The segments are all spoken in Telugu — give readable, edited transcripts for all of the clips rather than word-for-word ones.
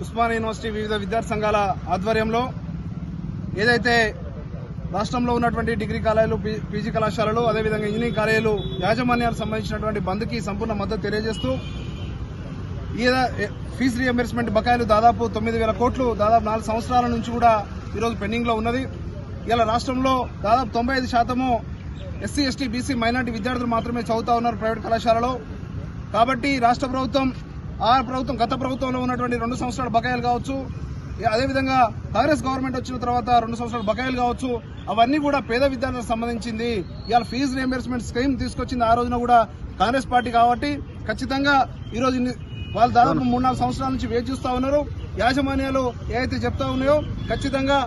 ఉస్మానియా యూనివర్సిటీ వివిధ విద్యార్థి సంఘాల ఆధ్వర్యంలో ఏదైతే రాష్ట్రంలో ఉన్నటువంటి డిగ్రీ కాలేజీలు, పీజీ కళాశాలలు, అదేవిధంగా ఇంజనీరింగ్ కాలేజీలు యాజమాన్యాలకు సంబంధించినటువంటి బంద్కి సంపూర్ణ మద్దతు తెలియజేస్తూ ఫీజు రీఎంబర్స్మెంట్ బకాయిలు దాదాపు 9,000 కోట్లు దాదాపు 4 సంవత్సరాల నుంచి కూడా ఈరోజు పెండింగ్ లో ఉన్నది. ఇలా రాష్ట్రంలో దాదాపు 95% ఎస్సీ, ఎస్టీ, బీసీ, మైనార్టీ విద్యార్థులు మాత్రమే చదువుతా ఉన్నారు ప్రైవేట్ కళాశాలలో. కాబట్టి రాష్ట్ర ప్రభుత్వం, గత ప్రభుత్వంలో ఉన్నటువంటి 2 సంవత్సరాల బకాయిలు కావచ్చు, అదేవిధంగా కాంగ్రెస్ గవర్నమెంట్ వచ్చిన తర్వాత 2 సంవత్సరాల బకాయిలు కావచ్చు, అవన్నీ కూడా పేద విద్యార్థులకు సంబంధించింది. ఇవాళ ఫీజు రీఎంబర్స్మెంట్ స్కీమ్ తీసుకొచ్చింది ఆ రోజున కూడా కాంగ్రెస్ పార్టీ. కాబట్టి ఖచ్చితంగా ఈరోజు వాళ్ళు దాదాపు 3-4 సంవత్సరాల నుంచి వేచి చూస్తా ఉన్నారు. యాజమాన్యాలు ఏదైతే చెప్తా ఉన్నాయో ఖచ్చితంగా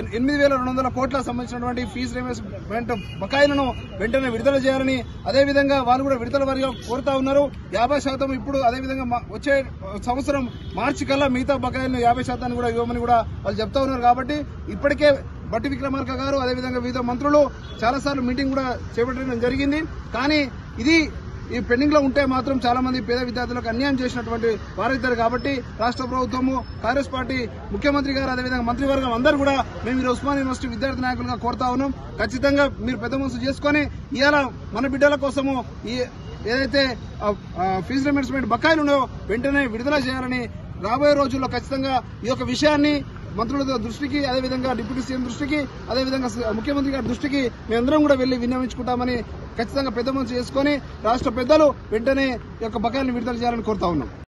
8,200 కోట్లకు సంబంధించినటువంటి ఫీజు రీఎంబర్స్మెంట్ బకాయిలను వెంటనే విడుదల చేయాలని, అదేవిధంగా వాళ్ళు కూడా విడుదల వారిగా కోరుతా ఉన్నారు. 50% ఇప్పుడు, అదేవిధంగా వచ్చే సంవత్సరం మార్చి కల్లా మిగతా బకాయిలను 50% కూడా ఇవ్వమని కూడా వాళ్ళు చెప్తా ఉన్నారు. కాబట్టి ఇప్పటికే బట్టి విక్రమార్క గారు, అదేవిధంగా వివిధ మంత్రులు చాలాసార్లు మీటింగ్ కూడా చేపట్టడం జరిగింది. కానీ ఇది ఈ పెండింగ్ లో ఉంటే మాత్రం చాలా మంది పేద విద్యార్థులకు అన్యాయం చేసినటువంటి వారైతారు. కాబట్టి రాష్ట్ర ప్రభుత్వము, కాంగ్రెస్ పార్టీ, ముఖ్యమంత్రి గారు, అదేవిధంగా మంత్రివర్గం అందరూ కూడా మేము ఈ ఉస్మానియా యూనివర్సిటీ విద్యార్థి నాయకులుగా కోరుతా ఉన్నాం. ఖచ్చితంగా మీరు పెద్ద మనసు చేసుకుని ఇవాళ మన బిడ్డల కోసము ఏదైతే ఫీజు రీఎంబర్స్మెంట్ బకాయిలు ఉన్నాయో వెంటనే విడుదల చేయాలని, రాబోయే రోజుల్లో ఖచ్చితంగా ఈ యొక్క విషయాన్ని మంత్రుల దృష్టికి, అదేవిధంగా డిప్యూటీ సీఎం దృష్టికి, అదేవిధంగా ముఖ్యమంత్రి గారి దృష్టికి మేమందరం కూడా వెళ్లి విన్నవించుకుంటామని ఖచ్చితంగా పెద్ద మనసు చేసుకుని రాష్ట్ర పెద్దలు వెంటనే ఈ యొక్క బకాయిలను విడుదల చేయాలని కోరుతా ఉన్నాం.